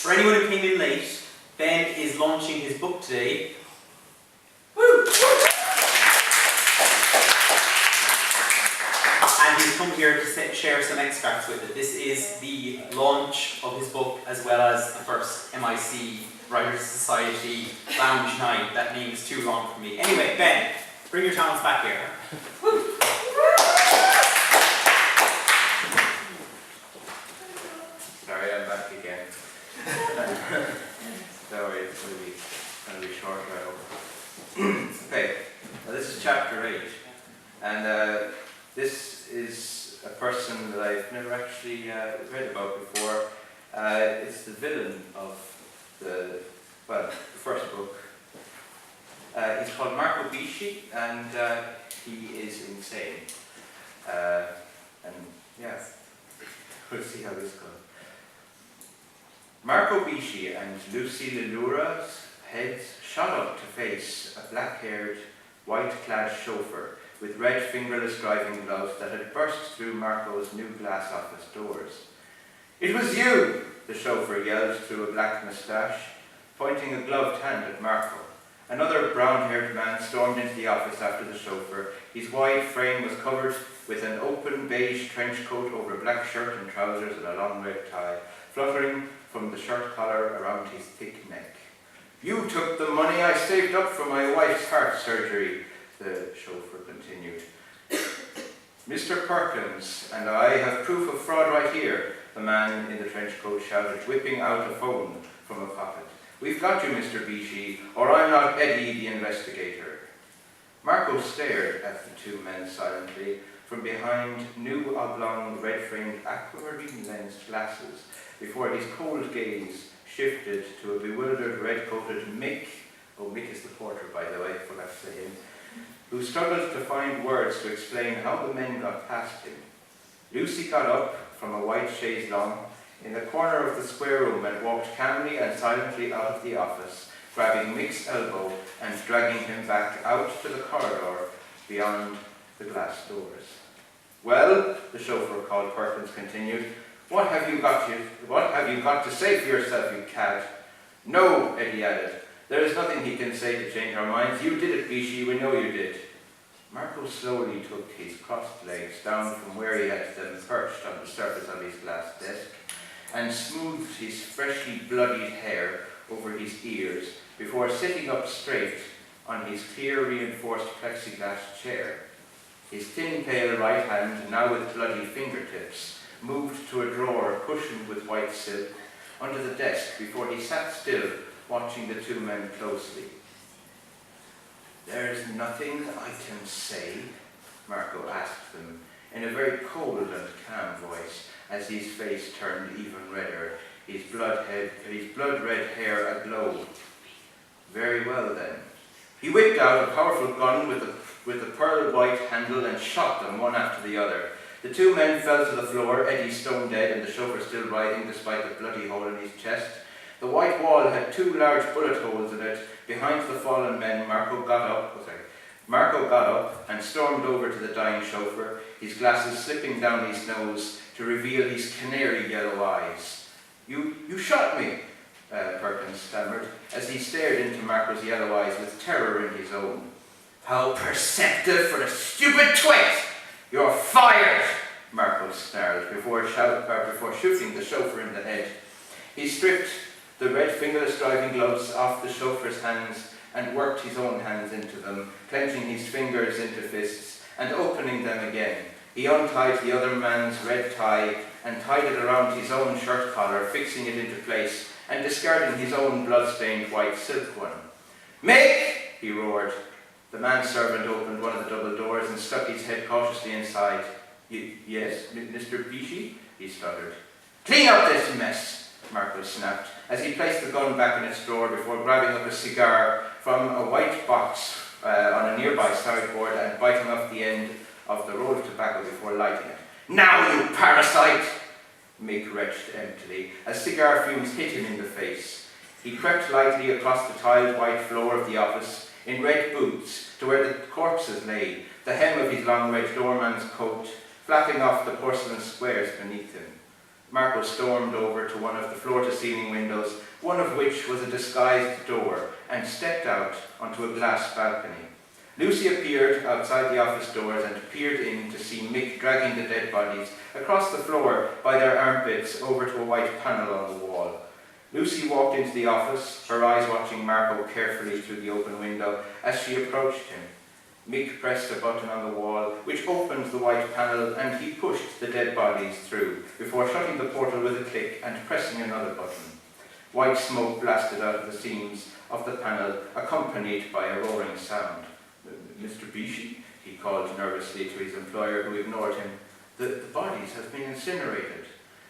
For anyone who came in late, Ben is launching his book today. Woo! And he's come here to share some extracts with it. This is the launch of his book as well as the first MIC Writers Society Lounge Night. That name is too long for me. Anyway, Ben, bring your talents back here. Woo! Sorry, I'm back again. Sorry, it's going to be short, I hope. Okay, now this is chapter 8, and this is a person that I've never actually read about before. It's the villain of the first book. He's called Marco Bishi, and he is insane. And yeah, we'll see how this goes. Marco Bishi and Lucy Lelura's heads shot up to face a black-haired, white-clad chauffeur with red fingerless driving gloves that had burst through Marco's new glass office doors. "It was you!" the chauffeur yelled through a black moustache, pointing a gloved hand at Marco. Another brown-haired man stormed into the office after the chauffeur. His wide frame was covered with an open beige trench coat over a black shirt and trousers and a long red tie, fluttering from the shirt collar around his thick neck. "You took the money I saved up for my wife's heart surgery," the chauffeur continued. "Mr. Perkins and I have proof of fraud right here," the man in the trench coat shouted, whipping out a phone from a pocket. "We've got you, Mr. Bishi, or I'm not Eddie the investigator." Marco stared at the two men silently from behind new oblong red-framed aquamarine-lensed glasses before his cold gaze shifted to a bewildered red-coated Mick, Mick is the porter by the way, I forgot to say him, who struggled to find words to explain how the men got past him. Lucy got up from a white chaise longue in the corner of the square room and walked calmly and silently out of the office, grabbing Mick's elbow and dragging him back out to the corridor beyond the glass doors. "Well," the chauffeur called Perkins continued, What have you got to say for yourself, you cad?" "No," Eddie added. "There is nothing he can say to change our minds. You did it, Bishi, we know you did." Marco slowly took his crossed legs down from where he had them perched on the surface of his glass desk and smoothed his freshly bloodied hair over his ears before sitting up straight on his clear reinforced plexiglass chair. His thin pale right hand, now with bloody fingertips, moved to a drawer cushioned with white silk under the desk before he sat still, watching the two men closely. "There's nothing I can say?" Marco asked them in a very cold and calm voice as his face turned even redder, his blood-red hair aglow. "Very well then." He whipped out a powerful gun with a pearl-white handle and shot them one after the other. The two men fell to the floor, Eddie stone dead and the chauffeur still writhing despite the bloody hole in his chest. The white wall had two large bullet holes in it. Behind the fallen men, Marco got up and stormed over to the dying chauffeur, his glasses slipping down his nose to reveal his canary yellow eyes. You shot me," Perkins stammered, as he stared into Marco's yellow eyes with terror in his own. "How perceptive for a stupid twit! You're fired!" Marco snarled before shooting the chauffeur in the head. He stripped the red fingerless driving gloves off the chauffeur's hands and worked his own hands into them, clenching his fingers into fists and opening them again. He untied the other man's red tie and tied it around his own shirt collar, fixing it into place and discarding his own blood-stained white silk one. "Mick!" he roared. The manservant opened one of the double doors and stuck his head cautiously inside. Yes, Mr. Bishi?" he stuttered. "Clean up this mess," Marco snapped, as he placed the gun back in its drawer before grabbing up a cigar from a white box on a nearby sideboard and biting off the end of the roll of tobacco before lighting it. "Now, you parasite!" Mick retched emptily, as cigar fumes hit him in the face. He crept lightly across the tiled white floor of the office, in red boots, to where the corpses lay, the hem of his long red doorman's coat flapping off the porcelain squares beneath him. Marco stormed over to one of the floor-to-ceiling windows, one of which was a disguised door, and stepped out onto a glass balcony. Lucy appeared outside the office doors and peered in to see Mick dragging the dead bodies across the floor by their armpits over to a white panel on the wall. Lucy walked into the office, her eyes watching Marco carefully through the open window as she approached him. Mick pressed a button on the wall, which opened the white panel, and he pushed the dead bodies through, before shutting the portal with a click and pressing another button. White smoke blasted out of the seams of the panel, accompanied by a roaring sound. "Mr. Bishi," he called nervously to his employer, who ignored him. The bodies have been incinerated."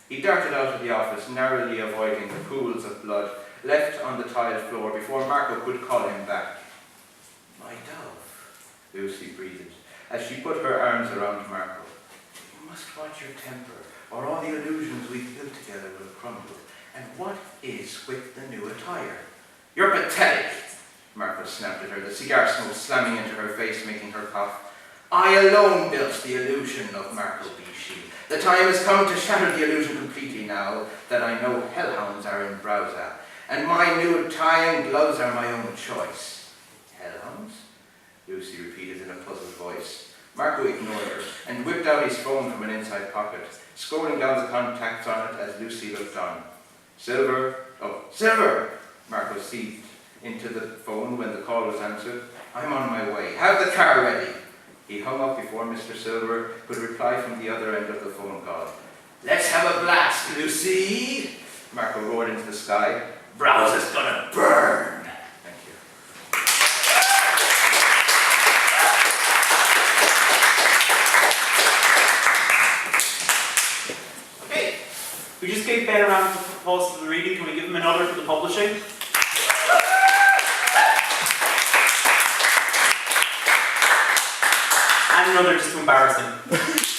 He darted out of the office, narrowly avoiding the pools of blood left on the tiled floor before Marco could call him back. "My dove," Lucy breathed, as she put her arms around Marco. "You must watch your temper, or all the illusions we've built together will crumble. And what is with the new attire?" "You're pathetic," Marco snapped at her, the cigar smoke slamming into her face, making her cough. "I alone built the illusion of Marco Bishi. The time has come to shatter the illusion completely now that I know hellhounds are in Browser, and my new tie and gloves are my own choice." "Hellhounds?" Lucy repeated in a puzzled voice. Marco ignored her and whipped out his phone from an inside pocket, scrolling down the contacts on it as Lucy looked on. "Silver? Oh, Silver!" Marco seethed into the phone when the call was answered. "I'm on my way. Have the car ready." He hung up before Mr. Silver could reply from the other end of the phone call. "Let's have a blast, Lucy!" Marco roared into the sky. "Browser's gonna burn!" Thank you. Okay, we just gave Ben a round of applause for the reading. Can we give him another for the publishing? And another just to embarrass him.